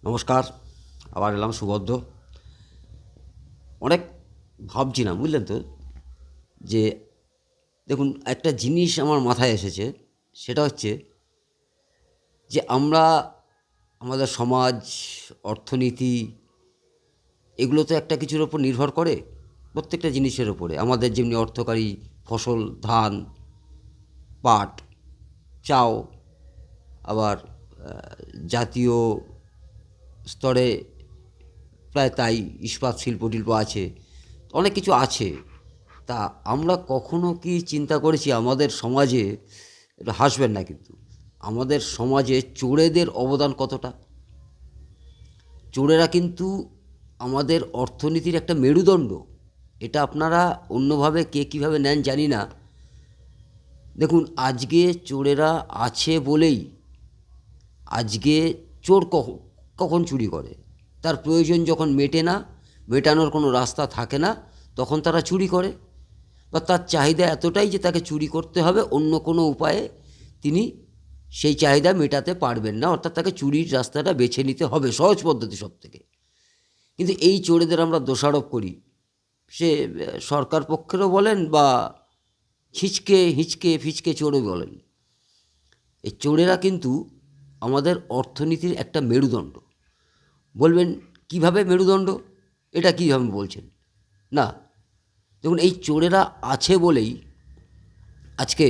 নমস্কার, আবার এলাম সুবদ্ধ। অনেক ভাবছিলাম, বুঝলেন তো, যে দেখুন একটা জিনিস আমার মাথায় এসেছে। সেটা হচ্ছে যে আমরা আমাদের সমাজ, অর্থনীতি, এগুলো তো একটা কিছুর ওপর নির্ভর করে, প্রত্যেকটা জিনিসের ওপরে। আমাদের যেমনি অর্থকারী ফসল, ধান, পাট, চাও, আবার জাতীয় স্তরে প্রায় তাই, ইস্পাত শিল্প টিল্প আছে, অনেক কিছু আছে। তা আমরা কখনো কি চিন্তা করেছি আমাদের সমাজে, এটা হাসবেন না কিন্তু, আমাদের সমাজে চোরেদের অবদান কতটা? চোরেরা কিন্তু আমাদের অর্থনীতির একটা মেরুদণ্ড। এটা আপনারা অন্যভাবে কে কীভাবে নেন জানি না। দেখুন, আজকে চোরেরা আছে বলেই আজকে চোর কখন চুরি করে, তার প্রয়োজন যখন মেটে না, মেটানোর কোনো রাস্তা থাকে না, তখন তারা চুরি করে। বা তার চাহিদা এতটাই যে তাকে চুরি করতে হবে, অন্য কোনো উপায়ে তিনি সেই চাহিদা মেটাতে পারবেন না, অর্থাৎ তাকে চুরির রাস্তাটা বেছে নিতে হবে, সহজ পদ্ধতি সব থেকে। কিন্তু এই চোরেদের আমরা দোষারোপ করি, সে সরকার পক্ষেরও বলেন বা ছিচকে হিচকে ফিচকে চোরও বলেন। এই চোরেরা কিন্তু আমাদের অর্থনীতির একটা মেরুদণ্ড। বলবেন কিভাবে মেরুদণ্ড, এটা কীভাবে বলছেন? না, দেখুন, এই চোরেরা আছে বলেই আজকে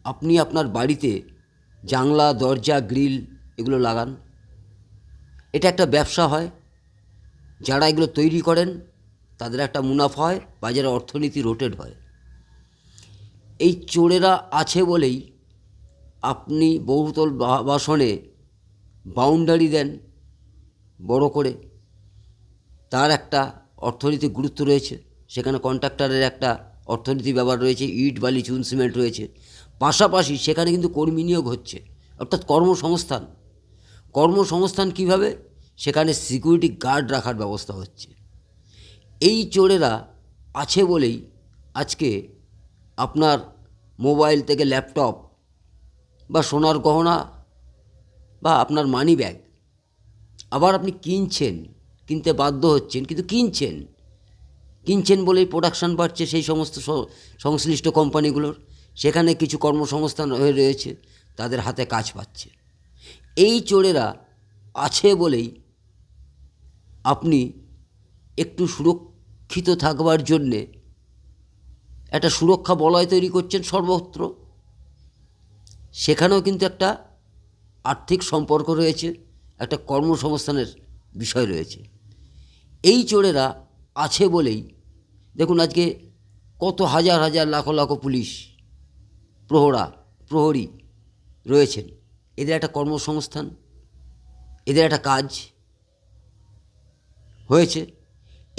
আপনি আপনার বাড়িতে জানলা, দরজা, গ্রিল এগুলো লাগান। এটা একটা ব্যবসা হয়, যারা এগুলো তৈরি করেন তাদের একটা মুনাফা হয়, বাজারে অর্থনীতি রোটেট হয়। এই চোরেরা আছে বলেই আপনি বহুতল বাসনে বাউন্ডারি দেন বড় করে, তার একটা অর্থনৈতিক গুরুত্ব রয়েছে। সেখানে কন্ট্রাক্টরের একটা অর্থনীতি ব্যবহার রয়েছে, ইট, বালি, চুন, সিমেন্ট রয়েছে। পাশাপাশি সেখানে কিন্তু কর্মী নিয়োগ হচ্ছে, অর্থাৎ কর্মসংস্থান। কর্মসংস্থান কীভাবে? সেখানে সিকিউরিটি গার্ড রাখার ব্যবস্থা হচ্ছে। এই চোরেরা আছে বলেই আজকে আপনার মোবাইল থেকে ল্যাপটপ বা সোনার গহনা বা আপনার মানি ব্যাগ, আবার আপনি কিনতে বাধ্য হচ্ছেন, কিন্তু কিনছেন বলেই প্রোডাকশান বাড়ছে সেই সমস্ত সংশ্লিষ্ট কোম্পানিগুলোর। সেখানে কিছু কর্মসংস্থান হয়ে রয়েছে, তাদের হাতে কাজ পাচ্ছে। এই চোরেরা আছে বলেই আপনি একটু সুরক্ষিত থাকবার জন্যে একটা সুরক্ষা বলয় তৈরি করছেন সর্বত্র। সেখানেও কিন্তু একটা আর্থিক সম্পর্ক রয়েছে, একটা কর্মসংস্থানের বিষয় রয়েছে। এই চোরেরা আছে বলেই দেখুন আজকে কত হাজার হাজার লাখ লাখ পুলিশ প্রহরী রয়েছেন। এদের একটা কর্মসংস্থান, এদের একটা কাজ হয়েছে।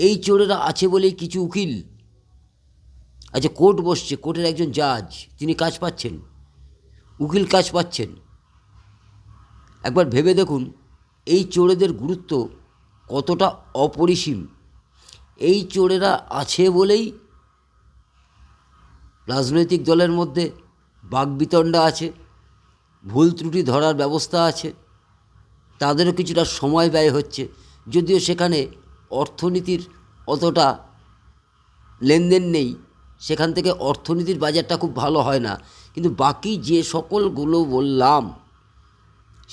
এই চোরেরা আছে বলেই কিছু উকিল, আচ্ছা কোর্ট বসছে, কোর্টের একজন জাজ তিনি কাজ পাচ্ছেন, উকিল কাজ পাচ্ছেন। একবার ভেবে দেখুন এই চোরেদের গুরুত্ব কতটা অপরিসীম। এই চোরেরা আছে বলেই রাজনৈতিক দলের মধ্যে বাকবিতণ্ডা আছে, ভুল ত্রুটি ধরার ব্যবস্থা আছে, তাদেরও কিছুটা সময় ব্যয় হচ্ছে। যদিও সেখানে অর্থনীতির অতটা লেনদেন নেই, সেখান থেকে অর্থনীতির বাজারটা খুব ভালো হয় না, কিন্তু বাকি যে সকলগুলো বললাম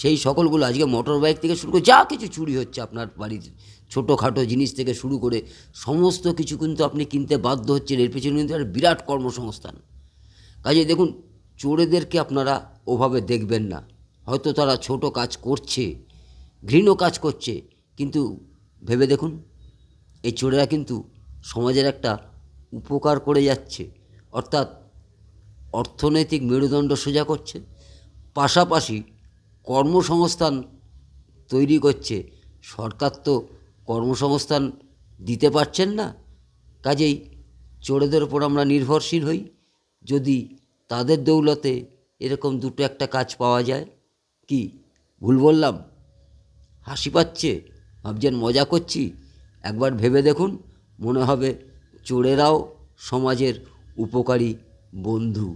সেই সকলগুলো, আজকে মোটর বাইক থেকে শুরু করে যা কিছু চুরি হচ্ছে আপনার বাড়ির ছোটোখাটো জিনিস থেকে শুরু করে সমস্ত কিছু কিন্তু আপনি কিনতে বাধ্য হচ্ছেন। এর পেছনে কিন্তু একটা বিরাট কর্মসংস্থান। কাজে দেখুন, চোরেদেরকে আপনারা ওভাবে দেখবেন না। হয়তো তারা ছোট কাজ করছে, ঘৃণ্য কাজ করছে, কিন্তু ভেবে দেখুন এই চোরেরা কিন্তু সমাজের একটা উপকার করে যাচ্ছে, অর্থাৎ অর্থনৈতিক মেরুদণ্ড সোজা করছে, পাশাপাশি কর্মসংস্থান তৈরি করছে। সরকার তো কর্মসংস্থান দিতে পারছেন না, কাজেই চোরেদের ওপর আমরা নির্ভরশীল হই। যদি তাদের দৌলতে এরকম দুটো একটা কাজ পাওয়া যায়, কি ভুল বললাম? হাসি পাচ্ছে, ভাবছেন মজা করছি? একবার ভেবে দেখুন, মনে হবে চোরেরাও সমাজের উপকারী বন্ধু।